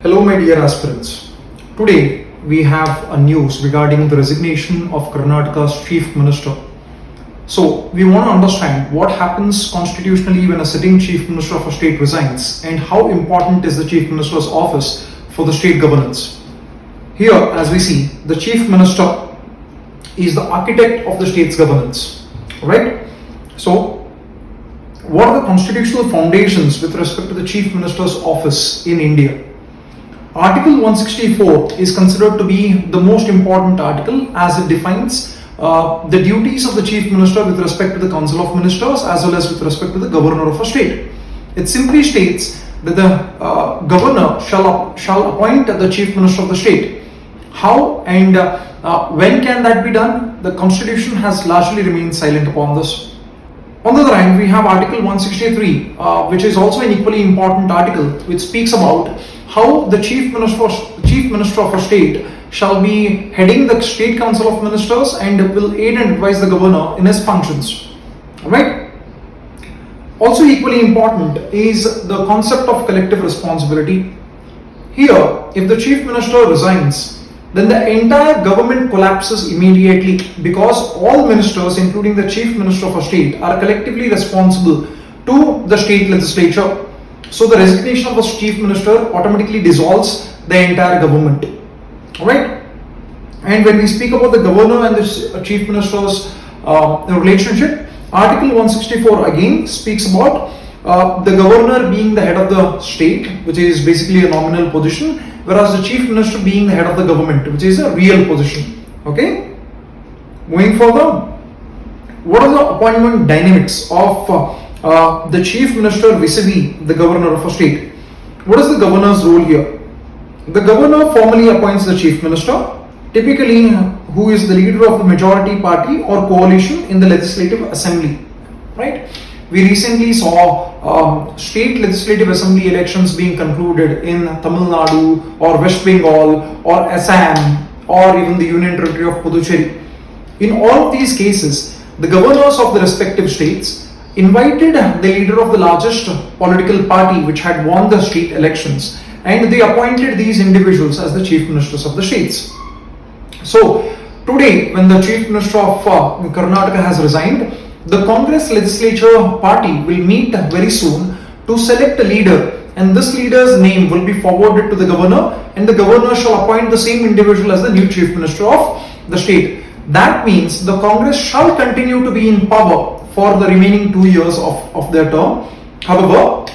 Hello my dear aspirants. Today we have a news regarding the resignation of Karnataka's Chief Minister. So we want to understand what happens constitutionally when a sitting Chief Minister of a state resigns and how important is the Chief Minister's office for the state governance. Here as we see, the Chief Minister is the architect of the state's governance, right? So what are the constitutional foundations with respect to the Chief Minister's office in India? Article 164 is considered to be the most important article as it defines the duties of the Chief Minister with respect to the Council of Ministers as well as with respect to the Governor of a state. It simply states that the Governor shall appoint the Chief Minister of the state. How and when can that be done? The Constitution has largely remained silent upon this. On the other hand, we have Article 163, which is also an equally important article, which speaks about how the Chief Minister of a state shall be heading the State Council of Ministers and will aid and advise the Governor in his functions. Alright? Also equally important is the concept of collective responsibility. Here, if the Chief Minister resigns, then the entire government collapses immediately because all ministers, including the Chief Minister of a state, are collectively responsible to the state legislature. So the resignation of the Chief Minister automatically dissolves the entire government. Alright? And when we speak about the Governor and the Chief Minister's relationship, Article 164 again speaks about the Governor being the head of the state, which is basically a nominal position, whereas the Chief Minister being the head of the government, which is a real position. Okay? Moving further, what are the appointment dynamics of the Chief Minister vis-a-vis the Governor of a state? What is the Governor's role here? The Governor formally appoints the Chief Minister, typically who is the leader of the majority party or coalition in the Legislative Assembly. Right? We recently saw state legislative assembly elections being concluded in Tamil Nadu or West Bengal or Assam or even the Union Territory of Puducherry. In all of these cases, the governors of the respective states invited the leader of the largest political party which had won the state elections, and they appointed these individuals as the chief ministers of the states. So today, when the Chief Minister of Karnataka has resigned, the Congress legislature party will meet very soon to select a leader, and this leader's name will be forwarded to the Governor, and the Governor shall appoint the same individual as the new Chief Minister of the state. That means the Congress shall continue to be in power for the remaining 2 years of their term. However,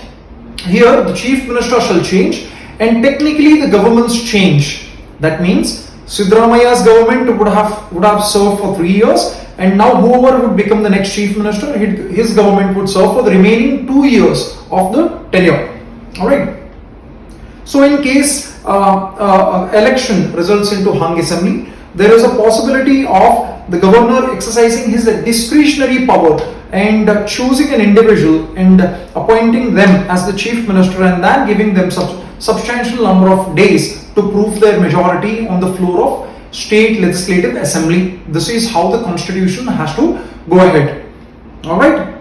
here the Chief Minister shall change and technically the governments change. That means Siddaramaya's government would have served for 3 years, and now whoever would become the next Chief Minister, his government would serve for the remaining 2 years of the tenure. Alright. So in case election results into hung assembly, there is a possibility of the Governor exercising his discretionary power and choosing an individual and appointing them as the Chief Minister and then giving them substantial number of days to prove their majority on the floor of State Legislative Assembly. This is how the Constitution has to go ahead. Alright.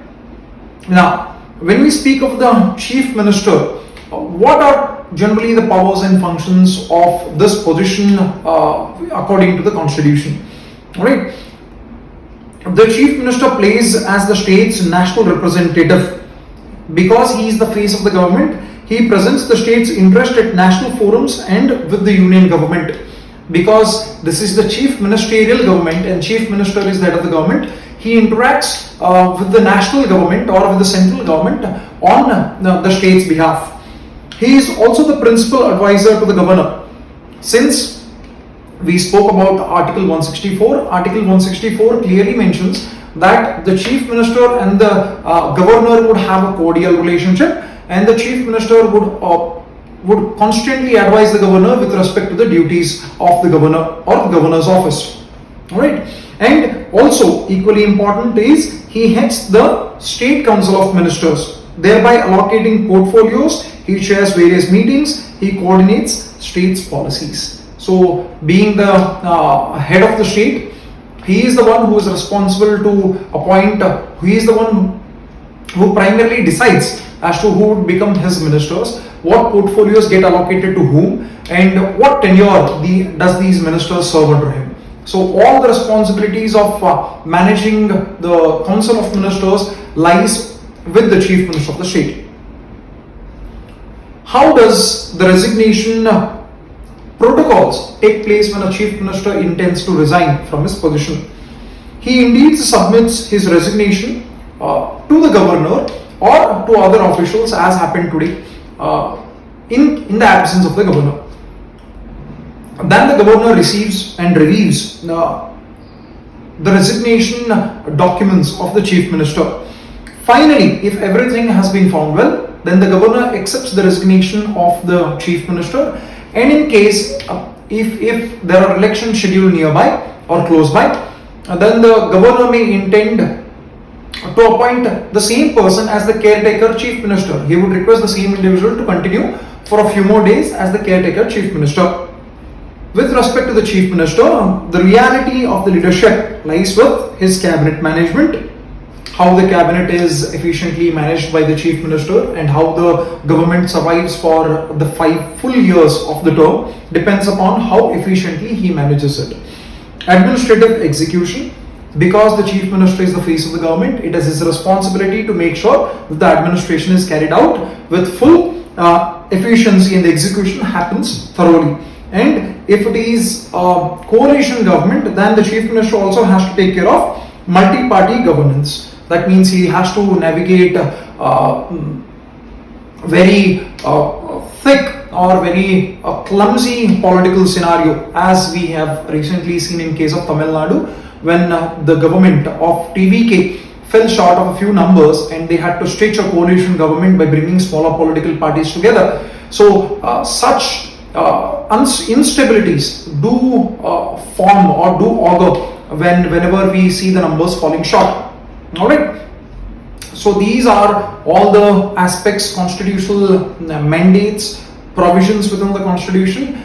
Now, when we speak of the Chief Minister, what are generally the powers and functions of this position according to the Constitution? Alright. The Chief Minister plays as the state's national representative. Because he is the face of the government, he presents the state's interest at national forums and with the union government. Because this is the chief ministerial government and Chief Minister is the head of the government, he interacts with the national government or with the central government on the state's behalf. He is also the principal advisor to the Governor. Since we spoke about Article 164, Article 164 clearly mentions that the Chief Minister and the Governor would have a cordial relationship, and the Chief Minister would constantly advise the Governor with respect to the duties of the Governor or the Governor's office. Alright. And also equally important is he heads the State Council of Ministers, thereby allocating portfolios, he chairs various meetings, he coordinates state's policies. So being the head of the state, he is the one who is responsible to appoint, he is the one who primarily decides as to who would become his ministers, what portfolios get allocated to whom, and what tenure does these ministers serve under him. So all the responsibilities of managing the Council of Ministers lies with the Chief Minister of the state. How does the resignation protocols take place when a Chief Minister intends to resign from his position? He indeed submits his resignation to the governor or to other officials, as happened today, in the absence of the governor. Then the governor receives and reviews the resignation documents of the Chief Minister. Finally, if everything has been found well, then the governor accepts the resignation of the Chief Minister, and in case if there are elections scheduled nearby or close by, then the governor may intend to appoint the same person as the caretaker Chief Minister. He would request the same individual to continue for a few more days as the caretaker Chief Minister. With respect to the Chief Minister, the reality of the leadership lies with his cabinet management. How the cabinet is efficiently managed by the Chief Minister and how the government survives for the 5 full years of the term depends upon how efficiently he manages it. Administrative execution. Because the Chief Minister is the face of the government, it is his responsibility to make sure that the administration is carried out with full efficiency and the execution happens thoroughly. And if it is a coalition government, then the Chief Minister also has to take care of multi-party governance. That means he has to navigate very thick or very clumsy political scenario, as we have recently seen in case of Tamil Nadu, when the government of TVK fell short of a few numbers and they had to stitch a coalition government by bringing smaller political parties together. So such instabilities do form or do augur whenever we see the numbers falling short. Alright, so these are all the aspects, constitutional mandates, provisions within the constitution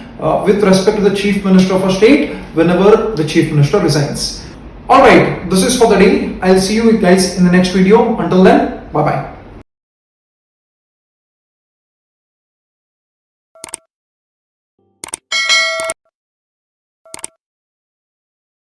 with respect to the Chief Minister of a state whenever the Chief Minister resigns. Alright, this is for the day. I'll see you guys in the next video. Until then, bye bye.